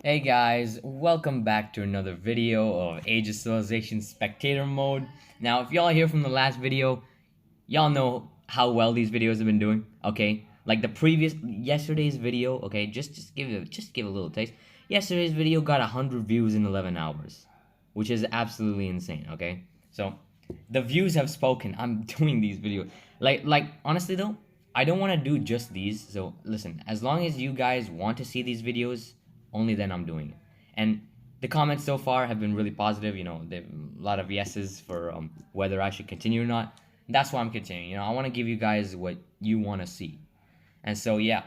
Hey guys, welcome back to another video of Age of Civilization Spectator Mode. Now, if y'all here from the last video, y'all know how well these videos have been doing, okay? Like yesterday's video, okay? Just give a little taste. Yesterday's video got 100 views in 11 hours, which is absolutely insane, okay? So, the views have spoken. I'm doing these videos. Like honestly though, I don't want to do just these. So, listen, as long as you guys want to see these videos, only then I'm doing it. And the comments so far have been really positive. There a lot of yeses for whether I should continue or not. That's why I'm continuing. I want to give you guys what you want to see. And so, yeah,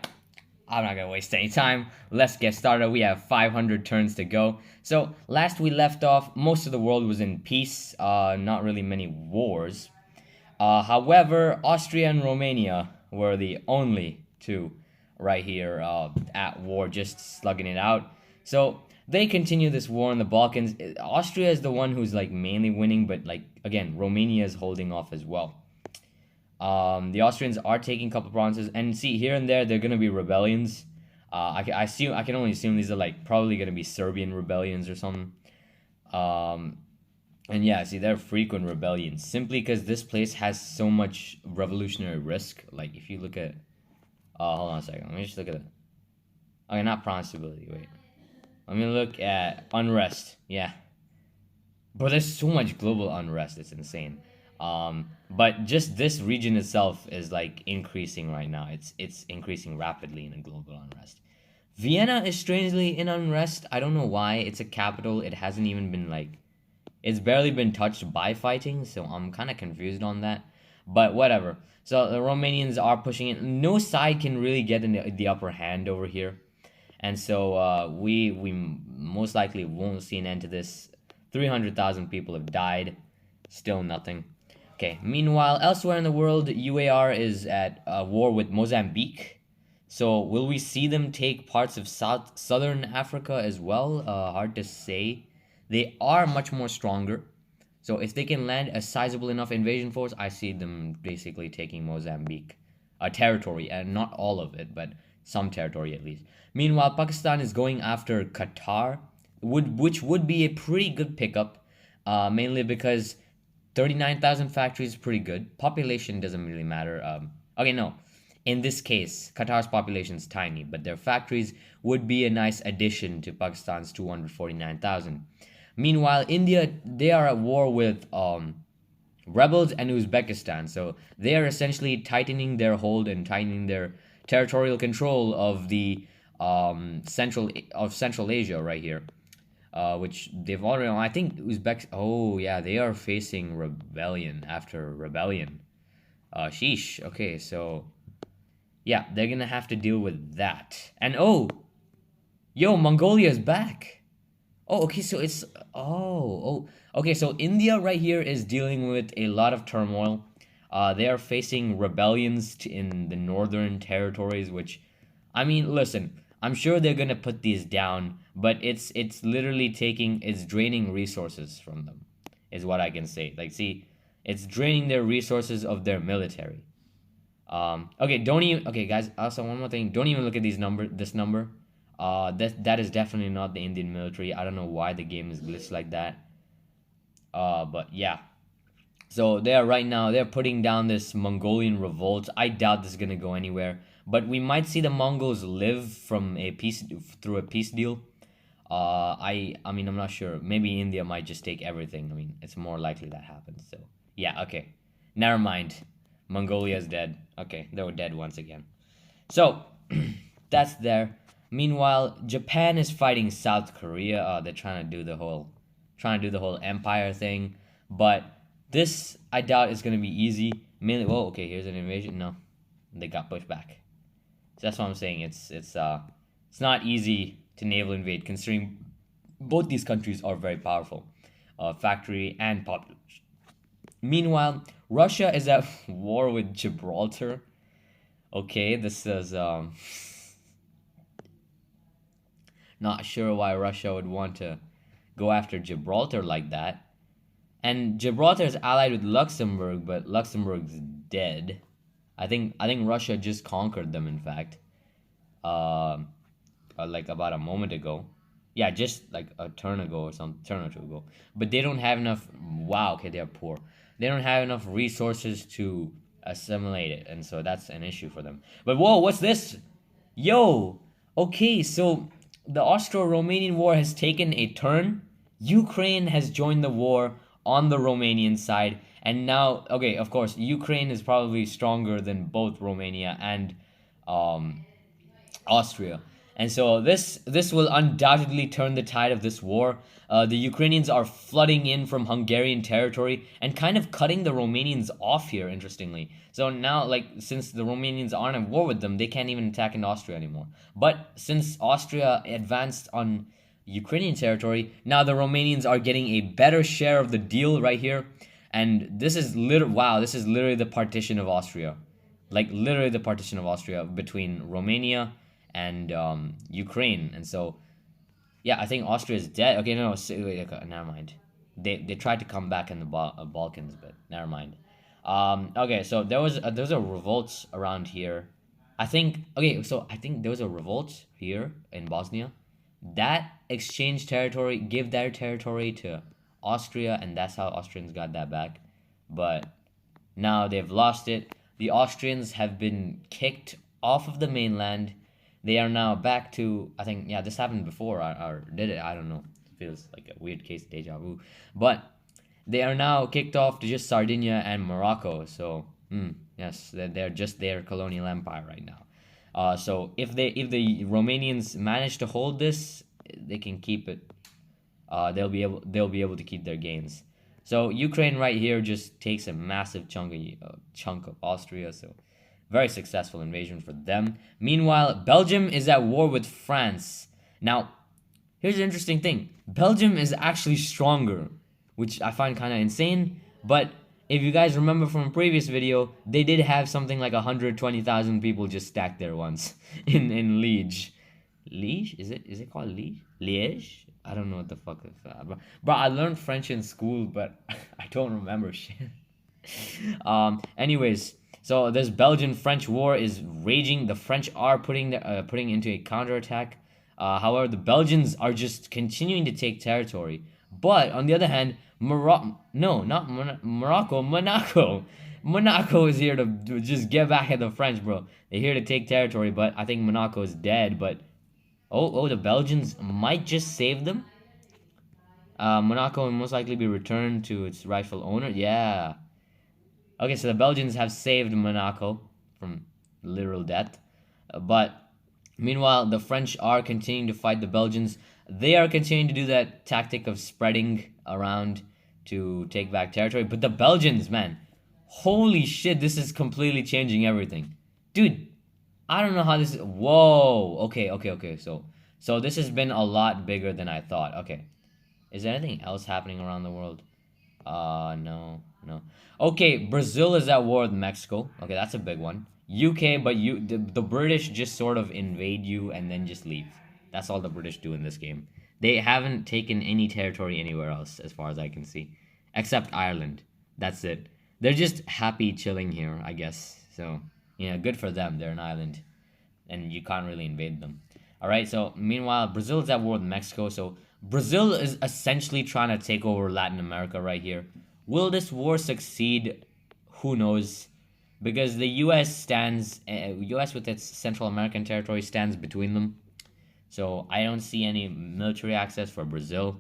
I'm not gonna waste any time. Let's get started. We have 500 turns to go. So last we left off, most of the world was in peace. Not really many wars. However, Austria and Romania were the only two right here at war, just slugging it out. So they continue this war in the Balkans. Austria is the one who's like mainly winning, but like again, Romania is holding off as well. The Austrians are taking a couple provinces, and see here and there they're gonna be rebellions. I can only assume these are like probably gonna be Serbian rebellions or something. And yeah, see, they're frequent rebellions simply because this place has so much revolutionary risk. Like if you look at, hold on a second, let me just look at it. Okay, not province stability. Wait, let me look at unrest. Yeah, but there's so much global unrest. It's insane. But just this region itself is like increasing right now. It's increasing rapidly in a global unrest. Vienna is strangely in unrest. I don't know why. It's a capital. It hasn't even been like, it's barely been touched by fighting, so I'm kind of confused on that. But whatever. So the Romanians are pushing it. No side can really get in the upper hand over here, and so we most likely won't see an end to this. 300,000 people have died. Still nothing. Okay, meanwhile, elsewhere in the world, UAR is at war with Mozambique. So, will we see them take parts of southern Africa as well? Hard to say. They are much more stronger. So, if they can land a sizable enough invasion force, I see them basically taking Mozambique. Territory, and not all of it, but some territory at least. Meanwhile, Pakistan is going after Qatar, which would be a pretty good pickup, mainly because 39,000 factories is pretty good. Population doesn't really matter. Okay, no. In this case, Qatar's population is tiny, but their factories would be a nice addition to Pakistan's 249,000. Meanwhile, India, they are at war with rebels and Uzbekistan. So they are essentially tightening their hold and tightening their territorial control of the Central Asia right here. Which they've already. I think Uzbeks. Oh yeah, they are facing rebellion after rebellion. Sheesh. Okay, so yeah, they're gonna have to deal with that. And oh, yo, Mongolia's back. Oh, okay, so it's okay, so India right here is dealing with a lot of turmoil. They are facing rebellions in the northern territories, which, I mean, listen, I'm sure they're gonna put these down, but it's literally it's draining resources from them, is what I can say. Like, see, it's draining their resources of their military. Okay, don't even. Okay, guys. Also, one more thing. Don't even look at This number. That is definitely not the Indian military. I don't know why the game is glitched like that. But yeah. So they're putting down this Mongolian revolt. I doubt this is gonna go anywhere. But we might see the Mongols live through a peace deal. I mean I'm not sure. Maybe India might just take everything. I mean it's more likely that happens. So yeah, okay. Never mind. Mongolia's dead. Okay, they were dead once again. So that's there. Meanwhile, Japan is fighting South Korea. They're trying to do the whole empire thing, but this I doubt is gonna be easy. Mainly, whoa, okay, here's an invasion. No, they got pushed back. So that's what I'm saying. It's not easy to naval invade, considering both these countries are very powerful, factory and population. Meanwhile, Russia is at war with Gibraltar. Okay, this is not sure why Russia would want to go after Gibraltar like that. And Gibraltar is allied with Luxembourg, but Luxembourg's dead. I think Russia just conquered them. In fact, like about a moment ago. Yeah, just like a turn ago or some turn or two ago. But they don't have enough. Wow, okay, they're poor. They don't have enough resources to assimilate it, and so that's an issue for them. But whoa, what's this? Yo, okay, so the Austro-Romanian War has taken a turn. Ukraine has joined the war on the Romanian side, and now, okay, of course, Ukraine is probably stronger than both Romania and um, Austria. And so this will undoubtedly turn the tide of this war. The Ukrainians are flooding in from Hungarian territory and kind of cutting the Romanians off here. Interestingly, so now like since the Romanians aren't at war with them, they can't even attack in Austria anymore. But since Austria advanced on Ukrainian territory, now the Romanians are getting a better share of the deal right here. And this is wow, this is literally the partition of Austria, like literally the partition of Austria between Romania and Ukraine. And so, yeah, I think Austria is dead. Okay, no, wait, okay, never mind. They tried to come back in the Balkans, but never mind. Okay, so there was a revolt around here. I think okay, so I think there was a revolt here in Bosnia that exchanged territory, give their territory to Austria, and that's how Austrians got that back. But now they've lost it. The Austrians have been kicked off of the mainland. They are now back to, I think, yeah, this happened before, or did it? I don't know. It feels like a weird case, deja vu. But they are now kicked off to just Sardinia and Morocco. So, yes, they're just their colonial empire right now. So if the Romanians manage to hold this, they can keep it. They'll be able to keep their gains. So Ukraine right here just takes a massive chunk of Austria. So very successful invasion for them. Meanwhile, Belgium is at war with France. Now, here's the interesting thing. Belgium is actually stronger, which I find kind of insane. But if you guys remember from a previous video, they did have something like 120,000 people just stacked there once in Liege. Liege? Is it called Liege? Liège? I don't know what the fuck is that. But I learned French in school, but I don't remember shit. Anyways, so this Belgian-French war is raging. The French are putting into a counterattack. However, the Belgians are just continuing to take territory. But on the other hand, Morocco, no, not Morocco, Monaco. Monaco is here to just get back at the French, bro. They're here to take territory, but I think Monaco is dead. But the Belgians might just save them. Monaco will most likely be returned to its rightful owner. Yeah. Okay, so the Belgians have saved Monaco from literal death. But meanwhile, the French are continuing to fight the Belgians. They are continuing to do that tactic of spreading around to take back territory. But the Belgians, man, holy shit, this is completely changing everything. Dude, I don't know how this is. Whoa. Okay. So this has been a lot bigger than I thought. Okay. Is there anything else happening around the world? No, no. Okay, Brazil is at war with Mexico. Okay, that's a big one. UK, but the British just sort of invade you and then just leave. That's all the British do in this game. They haven't taken any territory anywhere else, as far as I can see, except Ireland. That's it. They're just happy chilling here, I guess. So yeah, good for them. They're an island, and you can't really invade them. All right. So meanwhile, Brazil is at war with Mexico. So Brazil is essentially trying to take over Latin America right here. Will this war succeed? Who knows? Because the U.S. with its Central American territory stands between them. So I don't see any military access for Brazil.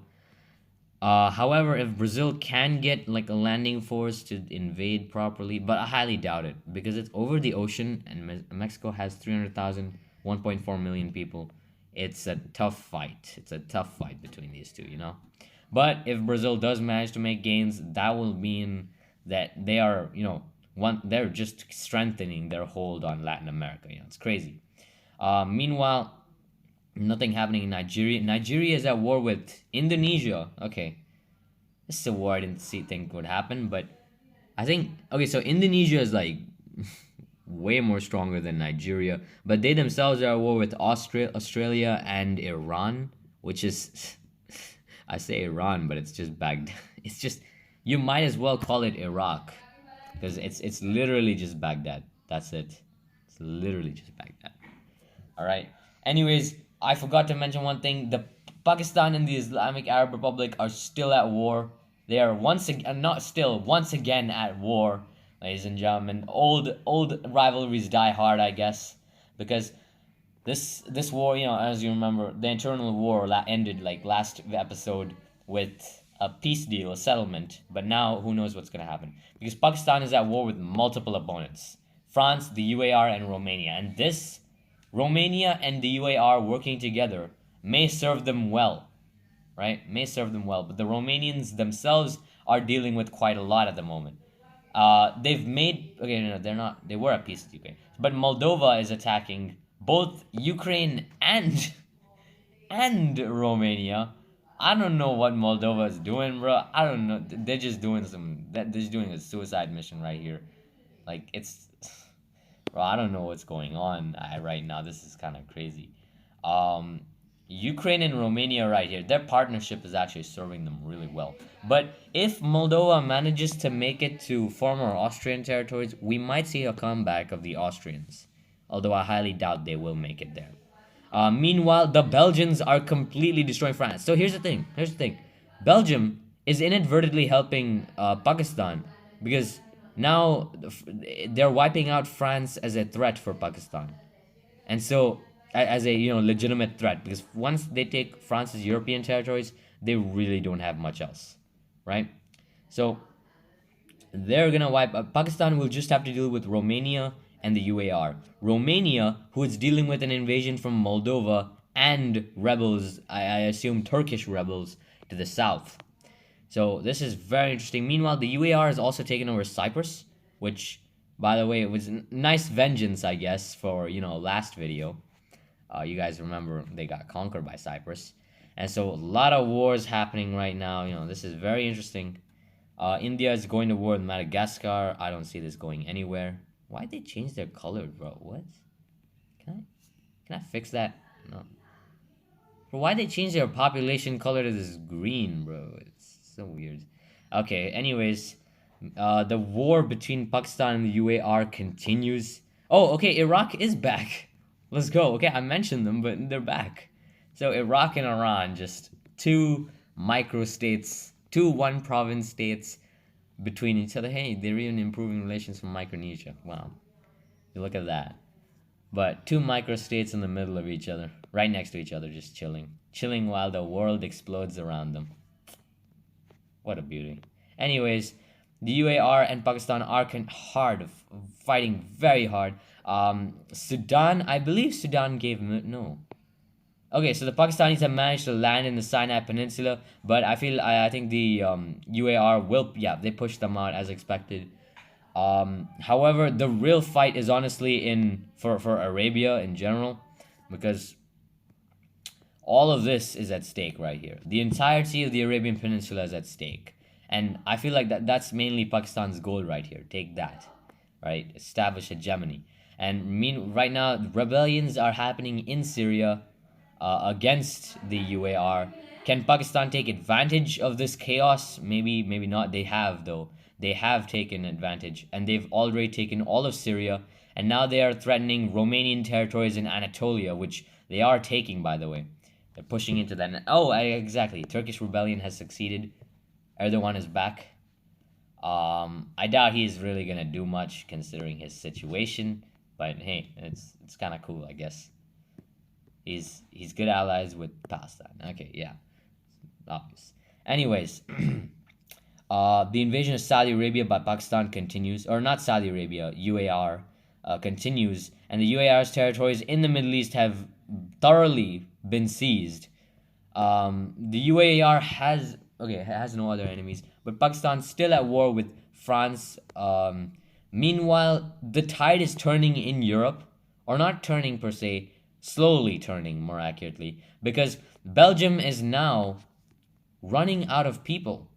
However, if Brazil can get like a landing force to invade properly, but I highly doubt it because it's over the ocean and Mexico has 300,000, 1.4 million people. It's a tough fight. It's a tough fight between these two, you know? But if Brazil does manage to make gains, that will mean that they are, they're just strengthening their hold on Latin America. It's crazy. Meanwhile, nothing happening in Nigeria. Nigeria is at war with Indonesia. Okay. This is a war I didn't think would happen, but I think okay, so Indonesia is like way more stronger than Nigeria, but they themselves are at war with Australia and Iran, which is I say Iran, but it's just Baghdad. It's just you might as well call it Iraq because it's literally just Baghdad. That's it. It's literally just Baghdad. All right. Anyways, I forgot to mention one thing. The Pakistan and the Islamic Arab Republic are still at war. They are once again at war, ladies and gentlemen. Old rivalries die hard, I guess, because this war, as you remember, the internal war ended like last episode with a peace deal, a settlement. But now who knows what's gonna happen? Because Pakistan is at war with multiple opponents: France, the UAR, and Romania. And this Romania and the UAR working together may serve them well, right? May serve them well. But the Romanians themselves are dealing with quite a lot at the moment. They've made okay, no, they're not. They were at peace with Ukraine, but Moldova is attacking both Ukraine and Romania. I don't know what Moldova is doing, bro. I don't know. They're just doing a suicide mission right here. Like it's, bro. I don't know what's going on right now. This is kind of crazy. Um, Ukraine and Romania right here, their partnership is actually serving them really well. But if Moldova manages to make it to former Austrian territories, we might see a comeback of the Austrians. Although I highly doubt they will make it there. Meanwhile, the Belgians are completely destroying France. So here's the thing. Belgium is inadvertently helping Pakistan because now they're wiping out France as a threat for Pakistan. And so as a legitimate threat, because once they take France's European territories, they really don't have much else, right? So they're gonna wipe Pakistan will just have to deal with Romania and the UAR. Romania, who is dealing with an invasion from Moldova and rebels, I assume Turkish rebels to the south. So this is very interesting. Meanwhile, the UAR has also taken over Cyprus, which, by the way, it was nice vengeance, I guess, for last video. You guys remember they got conquered by Cyprus, and so a lot of wars happening right now. This is very interesting. India is going to war with Madagascar. I don't see this going anywhere. Why'd they change their color, bro? What? Can I fix that? No. Bro, why'd they change their population color to this green, bro? It's so weird. Okay, anyways, the war between Pakistan and the UAR continues. Oh, okay, Iraq is back. Let's go. Okay, I mentioned them, but they're back. So Iraq and Iran, just two micro-states, two one-province states between each other. Hey, they're even improving relations from Micronesia. Wow. You look at that. But two micro-states in the middle of each other, right next to each other, just chilling. Chilling while the world explodes around them. What a beauty. Anyways, the UAR and Pakistan are fighting very hard. Sudan, I believe Sudan gave no. Okay, so the Pakistanis have managed to land in the Sinai Peninsula, but I think the UAR will, they pushed them out as expected. However, the real fight is honestly for Arabia in general, because all of this is at stake right here. The entirety of the Arabian Peninsula is at stake. And I feel like that's mainly Pakistan's goal right here. Take that, right? Establish hegemony. And right now, rebellions are happening in Syria against the UAR. Can Pakistan take advantage of this chaos? Maybe not. They have, though. They have taken advantage. And they've already taken all of Syria. And now they are threatening Romanian territories in Anatolia, which they are taking, by the way. They're pushing into that. Oh, exactly. Turkish rebellion has succeeded. Erdogan is back. I doubt he's really going to do much considering his situation. But hey, it's kind of cool, I guess. He's good allies with Palestine. Okay, yeah. Obvious. Anyways, the invasion of Saudi Arabia by Pakistan continues. Or not Saudi Arabia, UAR continues. And the UAR's territories in the Middle East have thoroughly been seized. The UAR has no other enemies. But Pakistan's still at war with France. Meanwhile, the tide is turning in Europe. Or not turning per se, slowly turning, more accurately, because Belgium is now running out of people.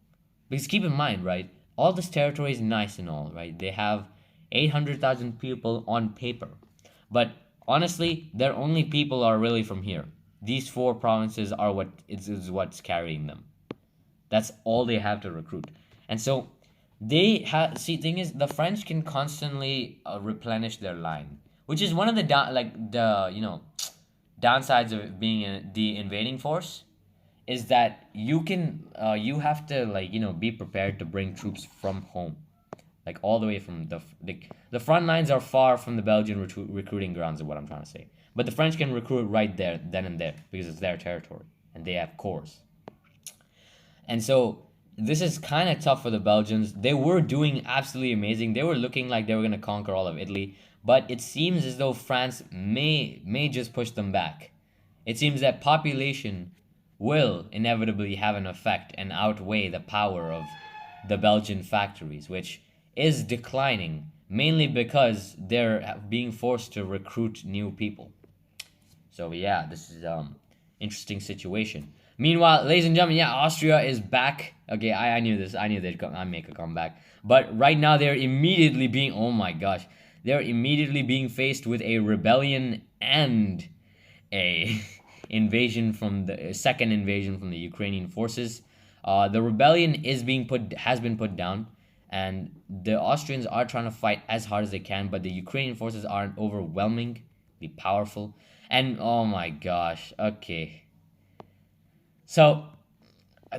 Because keep in mind, right, all this territory is nice and all, right? They have 800,000 people on paper. But honestly, their only people are really from here. These four provinces are what's carrying them. That's all they have to recruit. And so thing is, the French can constantly replenish their line, which is one of the downsides of being the invading force. is that you have to, like, be prepared to bring troops from home, like all the way from the front lines are far from the Belgian recruiting grounds, is what I'm trying to say. But the French can recruit right there, then and there, because it's their territory and they have corps. And so this is kind of tough for the Belgians. They were doing absolutely amazing. They were looking like they were going to conquer all of Italy, but it seems as though France may just push them back. It seems that population will inevitably have an effect and outweigh the power of the Belgian factories, which is declining mainly because they're being forced to recruit new people. So yeah, this is interesting situation. Meanwhile, ladies and gentlemen, yeah, Austria is back. Okay, I knew this. I knew they'd make a comeback. But right now they're immediately being, oh my gosh, they're immediately being faced with a rebellion and a invasion from the second invasion from the Ukrainian forces. The rebellion has been put down, and the Austrians are trying to fight as hard as they can, but the Ukrainian forces are overwhelmingly powerful. And oh my gosh, okay. So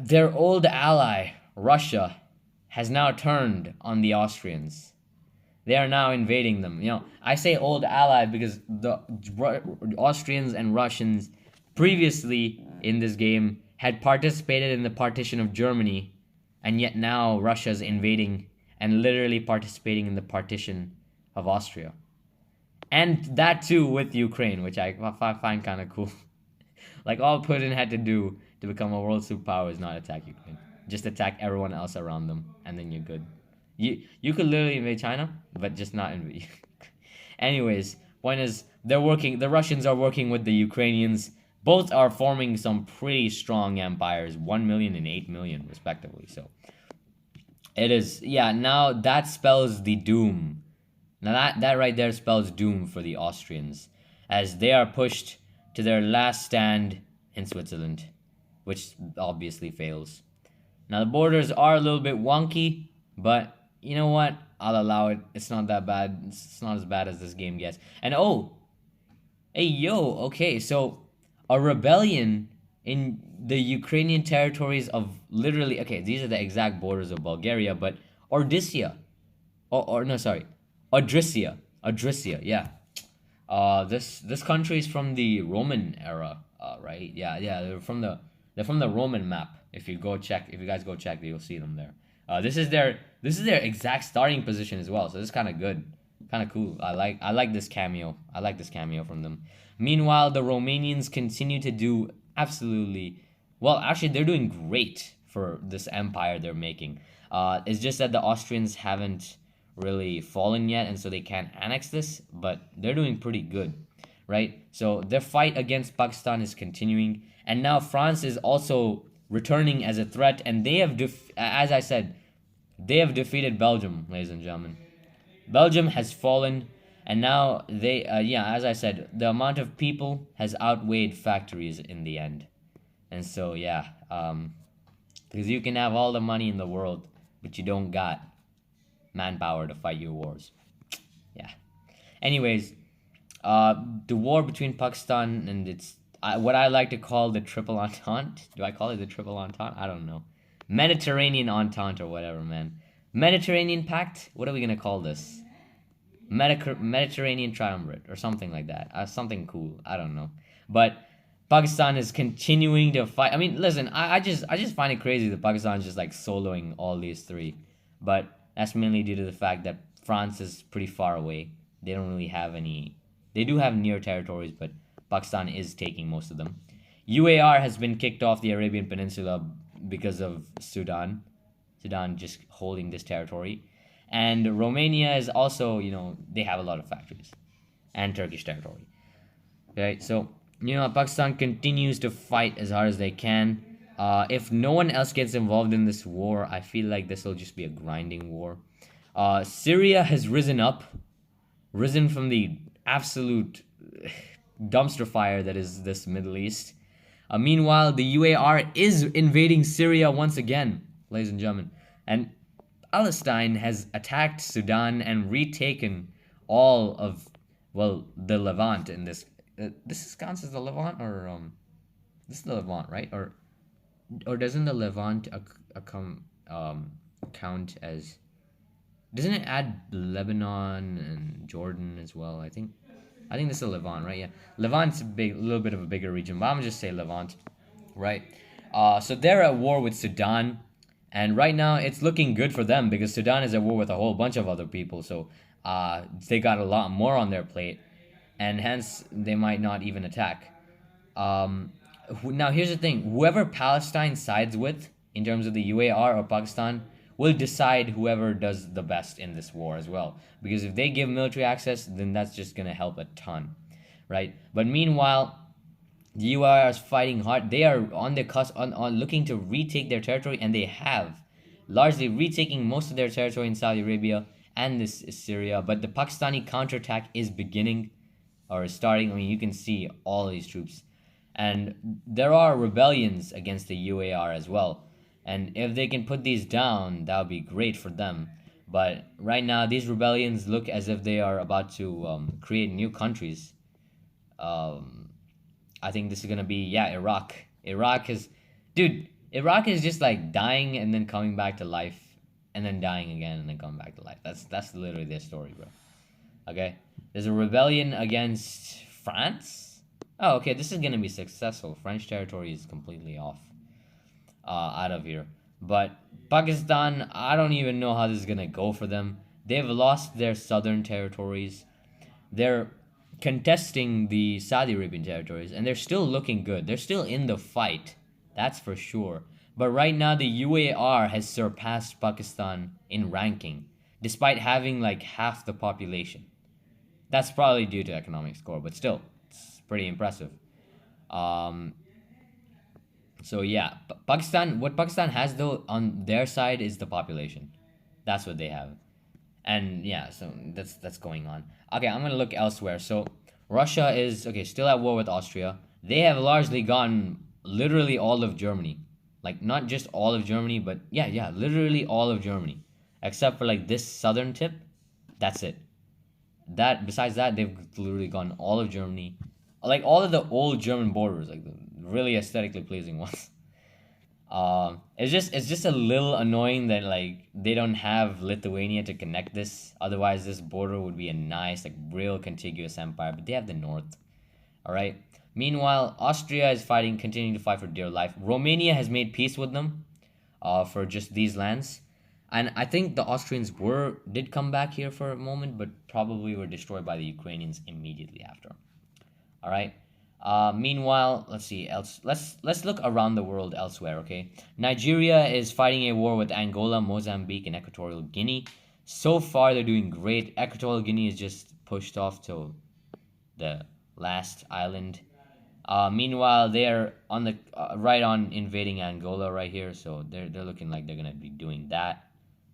their old ally, Russia, has now turned on the Austrians. They are now invading them. I say old ally because the Austrians and Russians previously in this game had participated in the partition of Germany, and yet now Russia's invading and literally participating in the partition of Austria. And that too with Ukraine, which I find kind of cool. Like, all Putin had to do to become a world superpower is not attack Ukraine. Just attack everyone else around them, and then you're good. You could literally invade China, but just not invade. Anyways, point is, the Russians are working with the Ukrainians. Both are forming some pretty strong empires, 1 million and 8 million respectively. So it is, yeah, now that spells the doom. Now that right there spells doom for the Austrians, as they are pushed to their last stand in Switzerland, which obviously fails. Now the borders are a little bit wonky, but you know what? I'll allow it. It's not that bad. It's not as bad as this game gets. And okay, so a rebellion in the Ukrainian territories of literally, okay, these are the exact borders of Bulgaria, but Odyssia, or no, sorry, Odrysia, yeah. This country is from the Roman era, right? Yeah, they're from the Roman map. If you guys go check, you'll see them there. This is their exact starting position as well. So this is kind of good, kind of cool. I like this cameo. I like this cameo from them. Meanwhile, the Romanians continue to do absolutely well. Actually, they're doing great for this empire they're making. It's just that the Austrians haven't really fallen yet, and so they can't annex this, but they're doing pretty good, right? So their fight against Pakistan is continuing, and now France is also returning as a threat, and they have, as I said, they have defeated Belgium, ladies and gentlemen. Belgium has fallen, and now as I said, the amount of people has outweighed factories in the end, and so because you can have all the money in the world, but you don't got manpower to fight your wars. Yeah. Anyways, the war between Pakistan and its what I like to call the Triple Entente. Do I call it the Triple Entente? I don't know. Mediterranean Entente or whatever, man. Mediterranean Pact? What are we gonna call this? Mediterranean Triumvirate or something like that. Something cool. I don't know. But Pakistan is continuing to fight. I mean, listen, I just find it crazy that Pakistan is just like soloing all these three. But that's mainly due to the fact that France is pretty far away. They don't really have any. They do have near territories, but Pakistan is taking most of them. UAR has been kicked off the Arabian Peninsula because of Sudan. Sudan just holding this territory. And Romania is also, they have a lot of factories and Turkish territory. Okay, so, Pakistan continues to fight as hard as they can. If no one else gets involved in this war, I feel like this will just be a grinding war. Syria has risen from the absolute dumpster fire that is this Middle East. Meanwhile, the UAR is invading Syria once again, ladies and gentlemen. And Palestine has attacked Sudan and retaken all of, the Levant in this. This counts as the Levant, or this is the Levant, right? Or or doesn't the Levant count as? Doesn't it add Lebanon and Jordan as well? I think this is Levant, right? Yeah, Levant's a big, little bit of a bigger region, but I'm gonna just say Levant, right? So they're at war with Sudan, and right now it's looking good for them because Sudan is at war with a whole bunch of other people. So they got a lot more on their plate, and hence they might not even attack. Um, Now here's the thing: whoever Palestine sides with in terms of the UAR or Pakistan will decide whoever does the best in this war as well. Because if they give military access, then that's just gonna help a ton, right? But meanwhile, the UAR is fighting hard. They are on the cusp on looking to retake their territory, and they have largely retaking most of their territory in Saudi Arabia and this is Syria. But the Pakistani counterattack is beginning or is starting. I mean, you can see all these troops, and there are rebellions against the UAR as well. And if they can put these down, that would be great for them. But right now, these rebellions look as if they are about to create new countries. Um, I think this is gonna be, yeah, Iraq. Iraq is just like dying and then coming back to life, and then dying again and then coming back to life. That's literally their story, bro. Okay, there's a rebellion against France. Oh, okay, this is gonna be successful. French territory is completely off, out of here. But Pakistan, I don't even know how this is gonna go for them. They've lost their southern territories. They're contesting the Saudi Arabian territories, and they're still looking good. They're still in the fight, that's for sure. But right now, the UAR has surpassed Pakistan in ranking, despite having like half the population. That's probably due to economic score, but still, it's pretty impressive. Um, so yeah, Pakistan. What Pakistan has though on their side is the population. That's what they have. And yeah, so that's going on. Okay, I'm gonna look elsewhere. So Russia is okay, still at war with Austria. They have largely gotten literally all of Germany, like not just all of Germany, but yeah, literally all of Germany, except for like this southern tip. That's it. That besides that, they've literally gotten all of Germany, like all of the old German borders, like the really aesthetically pleasing ones. It's just a little annoying that like they don't have Lithuania to connect this. Otherwise, this border would be a nice, like real contiguous empire. But they have the north. All right. Meanwhile, Austria is fighting, continuing to fight for dear life. Romania has made peace with them, for just these lands, and I think the Austrians did come back here for a moment, but probably were destroyed by the Ukrainians immediately after. All right. Meanwhile, let's see else. Let's look around the world elsewhere. Okay, Nigeria is fighting a war with Angola, Mozambique, and Equatorial Guinea. So far, they're doing great. Equatorial Guinea is just pushed off to the last island. Meanwhile, they're on the right on invading Angola right here, so they're looking like they're gonna be doing that.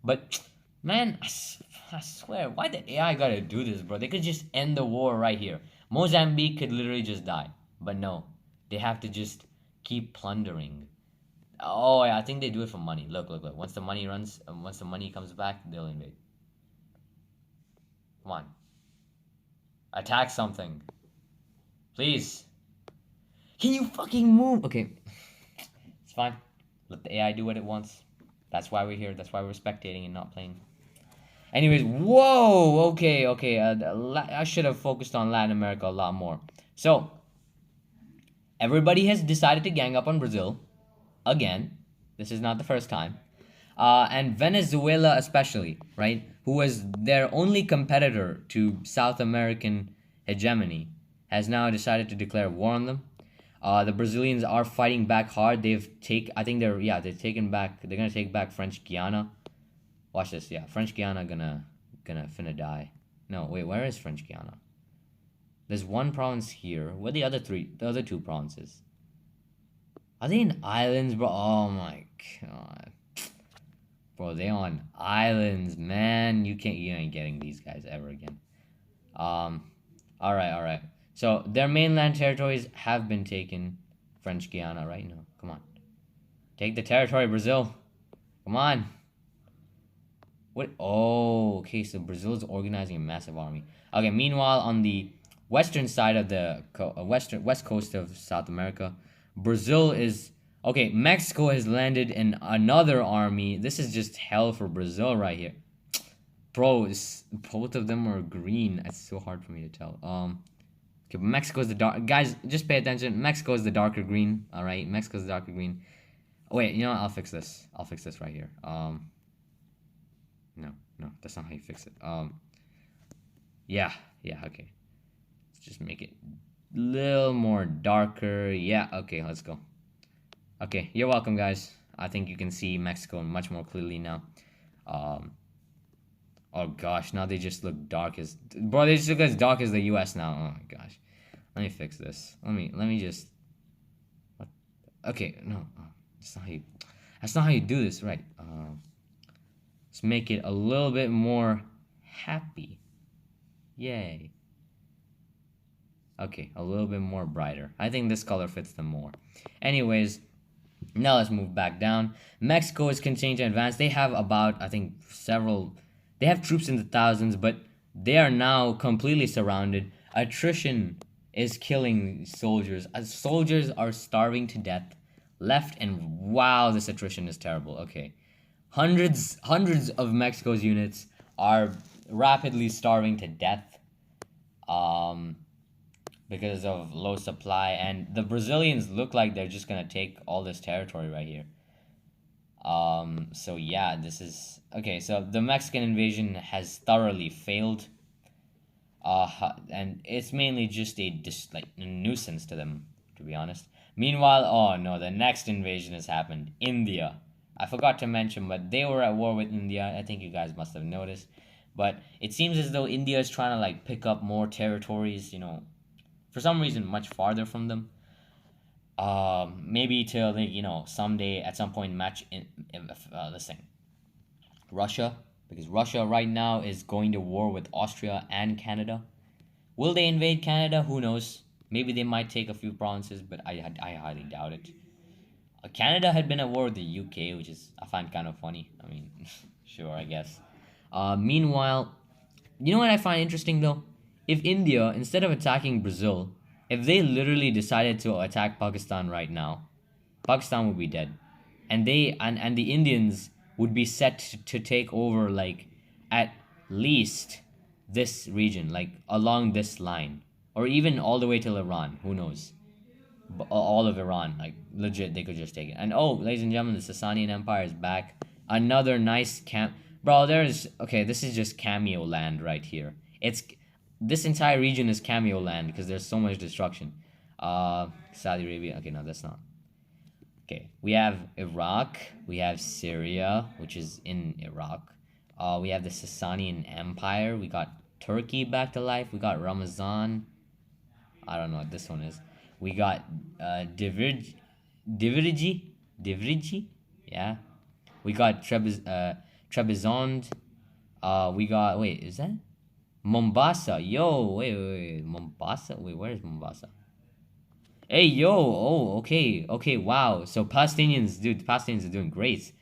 But man, I swear, why the AI gotta do this, bro? They could just end the war right here. Mozambique could literally just die. But no, they have to just keep plundering. Oh, yeah, I think they do it for money. Look. Once the money comes back, they'll invade. Come on, attack something, please. Can you fucking move? Okay, it's fine. Let the AI do what it wants. That's why we're here. That's why we're spectating and not playing. Anyways, whoa. Okay. I should have focused on Latin America a lot more. So everybody has decided to gang up on Brazil again. This is not the first time. And Venezuela, especially, right, who was their only competitor to South American hegemony, has now decided to declare war on them. The Brazilians are fighting back hard. I think they've taken back. They're gonna take back French Guiana. Watch this. Yeah, French Guiana gonna finna die. No, wait, where is French Guiana? There's one province here. Where are the other two provinces? Are they in islands, bro? Oh my god. Bro, they on islands, man. You ain't getting these guys ever again. Alright. So their mainland territories have been taken. French Guiana, right? No, come on. Take the territory, Brazil. Come on. What? Oh, okay. So Brazil is organizing a massive army. Okay. Meanwhile, on the western side of the west coast of South America, Brazil is. Okay, Mexico has landed in another army. This is just hell for Brazil right here. Bro, both of them are green. It's so hard for me to tell. Okay, but Mexico's the dark. Guys, just pay attention. Mexico is the darker green. All right, Mexico's the darker green. Oh, wait, you know what? I'll fix this. I'll fix this right here. No, no, that's not how you fix it. Yeah, yeah, okay. Let's just make it a little more darker. Yeah, okay, let's go. Okay, you're welcome, guys. I think you can see Mexico much more clearly now. Um, oh gosh, now they just look dark as bro. They just look as dark as the U.S. now. Oh my gosh, let me fix this. Let me just. What? Okay, no, that's not how you. That's not how you do this, right? Let's make it a little bit more happy. Yay. Okay, a little bit more brighter. I think this color fits them more. Anyways, now let's move back down. Mexico is continuing to advance. They have about, I think, they have troops in the thousands, but they are now completely surrounded. Attrition is killing soldiers. Soldiers are starving to death left and wow, this attrition is terrible. Okay. Hundreds of Mexico's units are rapidly starving to death. Because of low supply, and the Brazilians look like they're just gonna take all this territory right here. So yeah, this is okay. So the Mexican invasion has thoroughly failed. And it's mainly just a nuisance to them, to be honest. Meanwhile, oh no, the next invasion has happened. India. I forgot to mention, but they were at war with India. I think you guys must have noticed. But it seems as though India is trying to like pick up more territories, for some reason much farther from them. Maybe to someday at some point match in let's say Russia, because Russia right now is going to war with Austria and Canada. Will they invade Canada? Who knows? Maybe they might take a few provinces, but I highly doubt it. Canada had been at war with the UK, which is I find kind of funny. I mean, sure, I guess. Meanwhile, you know what I find interesting though? If India, instead of attacking Brazil, if they literally decided to attack Pakistan right now, Pakistan would be dead. And the Indians would be set to take over like at least this region, like along this line. Or even all the way till Iran, who knows? All of Iran, like legit, they could just take it. And oh, ladies and gentlemen, the Sasanian Empire is back. Another nice camp. Bro, okay, this is just cameo land right here. This entire region is cameo land because there's so much destruction. Saudi Arabia. Okay, no, that's not. Okay, we have Iraq. We have Syria, which is in Iraq. We have the Sasanian Empire. We got Turkey back to life. We got Ramazan. I don't know what this one is. We got Divriji. Yeah. We got Trebizond. We got, wait, is that Mombasa? Yo, wait. Mombasa? Wait, where is Mombasa? Hey, yo, oh, okay, wow. So Palestinians are doing great.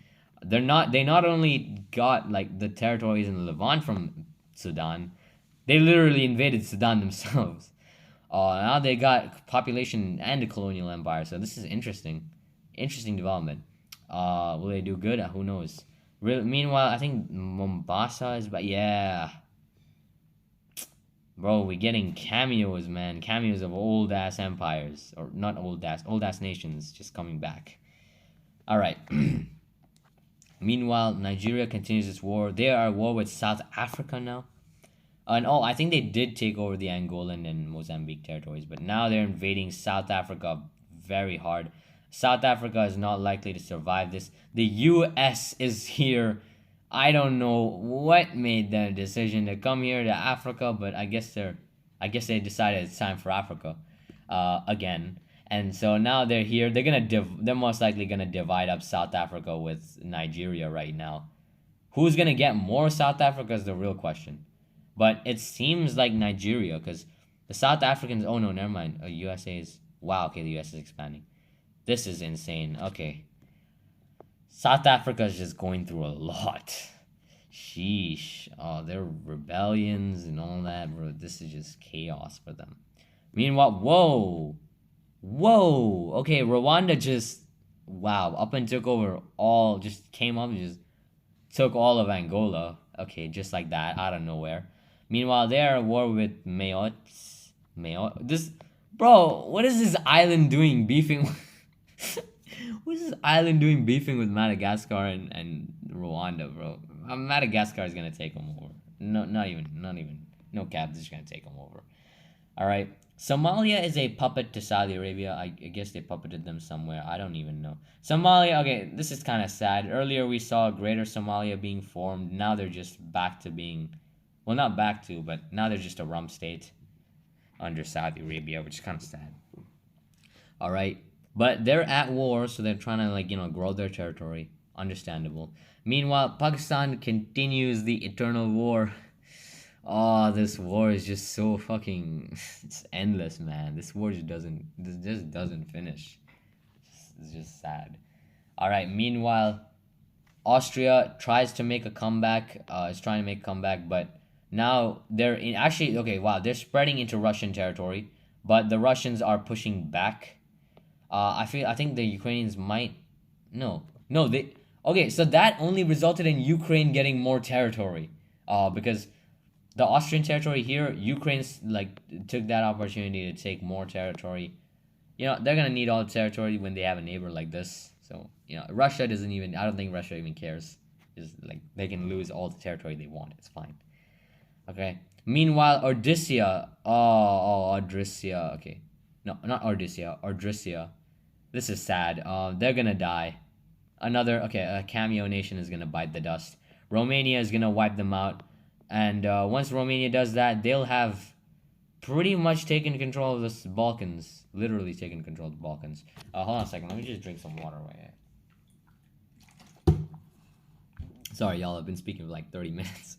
They not only got like the territories in Levant from Sudan, they literally invaded Sudan themselves. Now they got population and a colonial empire. So this is interesting development. Will they do good? Who knows? Meanwhile, I think Mombasa is, but yeah. Bro, we're getting cameos, man. Cameos of old ass empires. Or not old ass nations just coming back. Alright. Meanwhile, Nigeria continues its war. They are at war with South Africa now. And I think they did take over the Angolan and Mozambique territories, but now they're invading South Africa very hard. South Africa is not likely to survive this. The US is here. I don't know what made the decision to come here to Africa, but I guess they decided it's time for Africa again. And so now they're here. They're most likely gonna divide up South Africa with Nigeria right now. Who's gonna get more South Africa is the real question. But it seems like Nigeria, because the South Africans. Oh no, never mind. USA is wow. Okay, the US is expanding. This is insane. Okay. South Africa is just going through a lot. Sheesh. Oh, their rebellions and all that, bro. This is just chaos for them. Meanwhile, whoa. Okay, Rwanda just wow, up and took over all, just came up and just took all of Angola. Okay, just like that, out of nowhere. Meanwhile, they are at war with Mayotte. Mayotte? This, bro, what is this island doing beefing what is this island doing beefing with Madagascar and Rwanda, bro? Madagascar is gonna take them over. No, not even. No cap, this is gonna take them over. All right. Somalia is a puppet to Saudi Arabia. I guess they puppeted them somewhere. I don't even know. Somalia, okay, this is kind of sad. Earlier we saw Greater Somalia being formed. Now they're just back to being, well, not back to, but now they're just a rump state under Saudi Arabia, which is kind of sad. All right. But they're at war, so they're trying to, like, grow their territory. Understandable. Meanwhile, Pakistan continues the eternal war. Oh, this war is just so fucking, it's endless, man. This just doesn't finish. It's just sad. All right. Meanwhile, Austria tries to make a comeback. Is trying to make a comeback, but now they're in, actually, okay. Wow, they're spreading into Russian territory, but the Russians are pushing back. I think the Ukrainians might, no, they, okay. So that only resulted in Ukraine getting more territory. Because the Austrian territory here, Ukraine's like took that opportunity to take more territory. They're gonna need all the territory when they have a neighbor like this. So Russia doesn't even. I don't think Russia even cares. Just like they can lose all the territory they want. It's fine. Okay. Meanwhile, Odyssia. Odyssia. Okay. No, not Odyssia. Odyssia. This is sad. They're gonna die. Another, okay, a cameo nation is gonna bite the dust. Romania is gonna wipe them out, and once Romania does that, they'll have pretty much taken control of the Balkans. Literally taken control of the Balkans. Hold on a second. Let me just drink some water. Sorry, y'all. I've been speaking for like 30 minutes.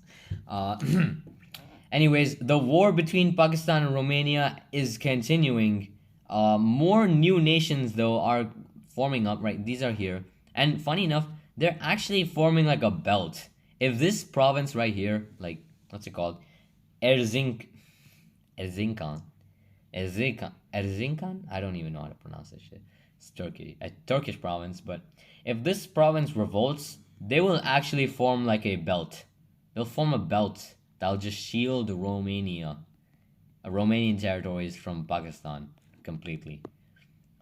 Anyways, the war between Pakistan and Romania is continuing. More new nations, though, are forming up, right? These are here. And funny enough, they're actually forming like a belt. If this province right here, like, what's it called? Erzincan. Erzincan? I don't even know how to pronounce this shit. It's Turkey. A Turkish province, but if this province revolts, they will actually form like a belt. They'll form a belt that'll just shield Romania. Romanian territories from Pakistan completely.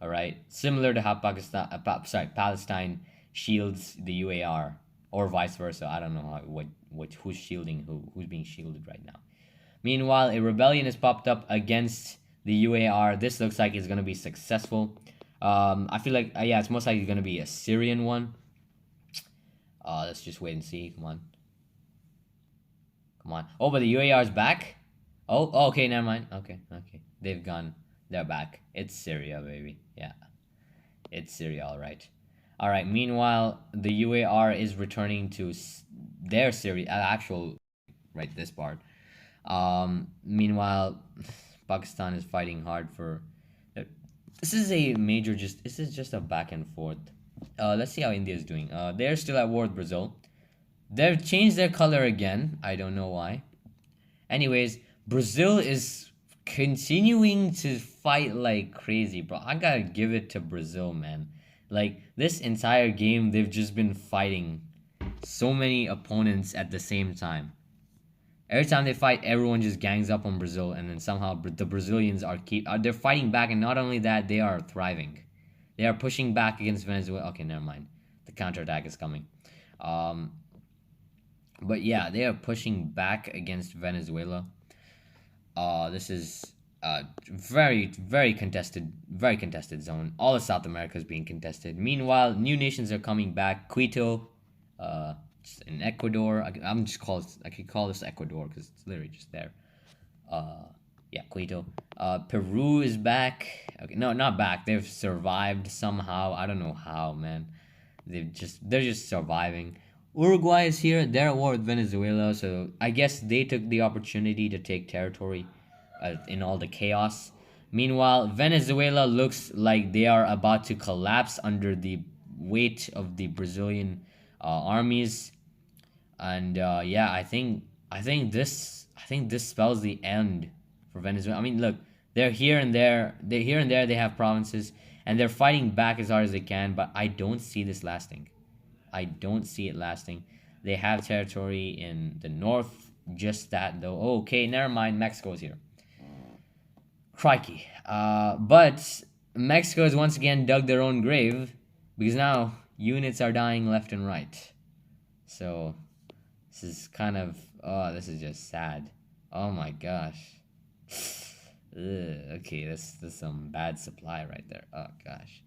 All right, similar to how Palestine shields the UAR, or vice versa. I don't know who's shielding who's being shielded right now. Meanwhile, a rebellion has popped up against the UAR. This looks like it's gonna be successful. I feel like yeah, it's most likely gonna be a Syrian one. Let's just wait and see. Come on. Oh, but the UAR is back. Oh, okay, never mind. Okay, they've gone. They're back. It's Syria, baby. Yeah, it's Syria. All right. Meanwhile, the UAR is returning to their Syria actual, right, this part. Meanwhile, Pakistan is fighting hard for. This is just a back and forth. Let's see how India is doing. They're still at war with Brazil. They've changed their color again. I don't know why. Anyways, Brazil is continuing to fight like crazy, bro. I gotta give it to Brazil, man. Like, this entire game, they've just been fighting so many opponents at the same time. Every time they fight, everyone just gangs up on Brazil, and then somehow the Brazilians they're fighting back, and not only that, they are thriving. They are pushing back against Venezuela. Okay, never mind. The counterattack is coming. But yeah, they are pushing back against Venezuela. This is very, very contested zone. All of South America is being contested. Meanwhile, new nations are coming back. Quito, in Ecuador. I could call this Ecuador because it's literally just there. Yeah, Quito. Peru is back. Okay, no, not back. They've survived somehow. I don't know how, man. They're just surviving. Uruguay is here. They're at war with Venezuela, so I guess they took the opportunity to take territory in all the chaos. Meanwhile, Venezuela looks like they are about to collapse under the weight of the Brazilian armies, and yeah, I think this spells the end for Venezuela. I mean, look, they're here and there. They have provinces, and they're fighting back as hard as they can, but I don't see this lasting. I don't see it lasting. They have territory in the north, just that though. Oh, okay, never mind. Mexico's here. Crikey. But Mexico has once again dug their own grave because now units are dying left and right. So this is kind of, oh, this is just sad. Oh my gosh. Ugh, okay, this is some bad supply right there. Oh gosh.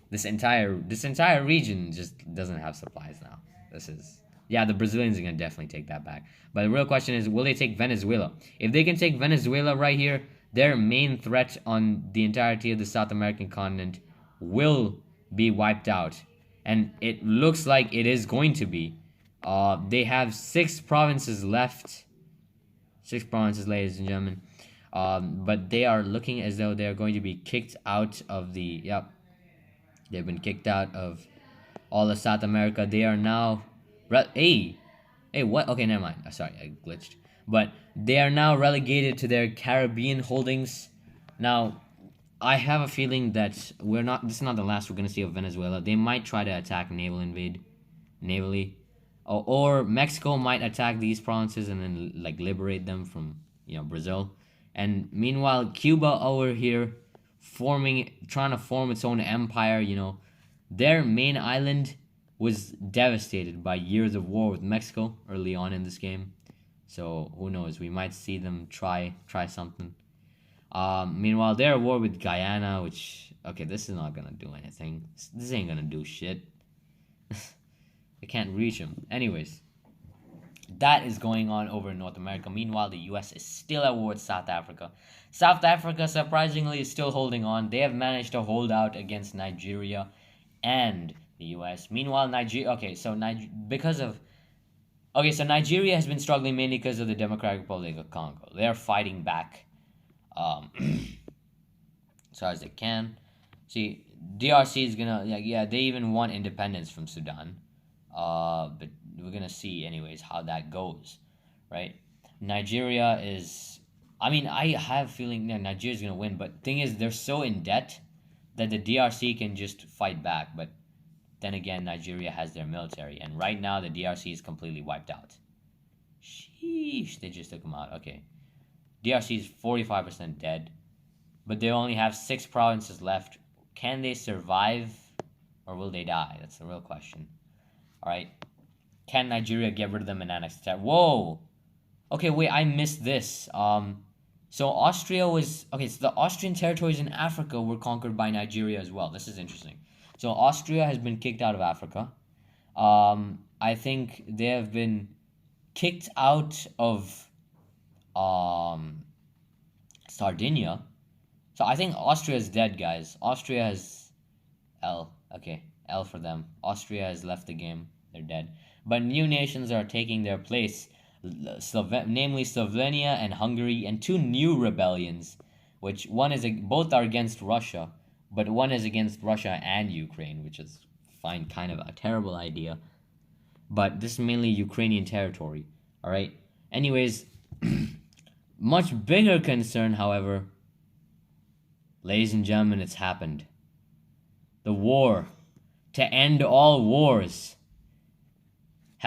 This entire region just doesn't have supplies now. This is, yeah, the Brazilians are gonna definitely take that back. But the real question is, will they take Venezuela? If they can take Venezuela right here, their main threat on the entirety of the South American continent will be wiped out, and it looks like it is going to be. They have 6 provinces left. 6 provinces, ladies and gentlemen. But they are looking as though they are going to be kicked out of the. Yep, they've been kicked out of all of South America. They are now. Hey, what? Okay, never mind. Sorry, I glitched. But they are now relegated to their Caribbean holdings. Now, I have a feeling that this is not the last we're gonna see of Venezuela. They might try to attack navally, or Mexico might attack these provinces and then like liberate them from Brazil. And meanwhile, Cuba over here trying to form its own empire. Their main island was devastated by years of war with Mexico early on in this game. So who knows? We might see them try something. Meanwhile, they're at war with Guyana, which, okay, this is not gonna do anything. This ain't gonna do shit. They can't reach them. Anyways, that is going on over in North America. Meanwhile, the U.S. is still at war with South Africa. South Africa, surprisingly, is still holding on. They have managed to hold out against Nigeria and the U.S. Meanwhile, Nigeria has been struggling mainly because of the Democratic Republic of Congo. They are fighting back as hard as they can. See, DRC is gonna, they even want independence from Sudan. But we're gonna see anyways how that goes, right? Nigeria is, I have a feeling Nigeria's gonna win, but thing is, they're so in debt that the DRC can just fight back. But then again, Nigeria has their military, and right now the DRC is completely wiped out. Sheesh, they just took them out. Okay, DRC is 45% dead, but they only have 6 provinces left. Can they survive, or will they die? That's the real question. All right, can Nigeria get rid of them and annex the territory? Whoa. Okay, wait, I missed this. So Austria was okay. So the Austrian territories in Africa were conquered by Nigeria as well. This is interesting. So Austria has been kicked out of Africa. I think they have been kicked out of Sardinia. So I think Austria is dead, guys. Austria has L. Okay, L for them. Austria has left the game. They're dead. But new nations are taking their place, namely Slovenia and Hungary, and 2 new rebellions, which both are against Russia, but one is against Russia and Ukraine, which is kind of a terrible idea. But this is mainly Ukrainian territory. All right. Anyways, much bigger concern, however, ladies and gentlemen, it's happened. The war to end all wars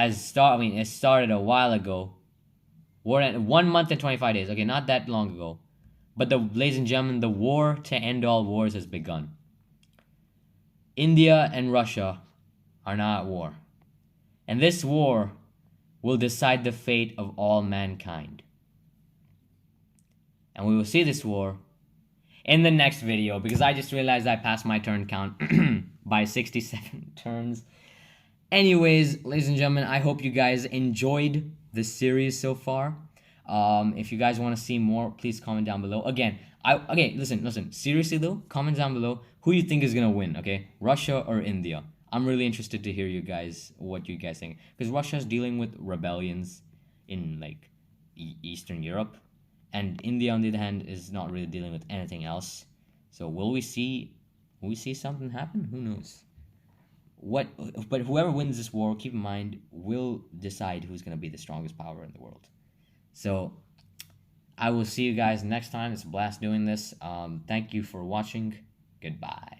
it started a while ago. War at 1 month and 25 days. Okay, not that long ago. But ladies and gentlemen, the war to end all wars has begun. India and Russia are now at war. And this war will decide the fate of all mankind. And we will see this war in the next video, because I just realized I passed my turn count by 67 turns. Anyways, ladies and gentlemen, I hope you guys enjoyed this series so far. If you guys want to see more, please comment down below. Again, listen. Seriously though, comment down below who you think is gonna win. Okay, Russia or India? I'm really interested to hear what you guys think, because Russia is dealing with rebellions in like Eastern Europe, and India on the other hand is not really dealing with anything else. So will we see something happen? Who knows? But whoever wins this war, keep in mind, will decide who's going to be the strongest power in the world. So I will see you guys next time. It's a blast doing this. Thank you for watching. Goodbye.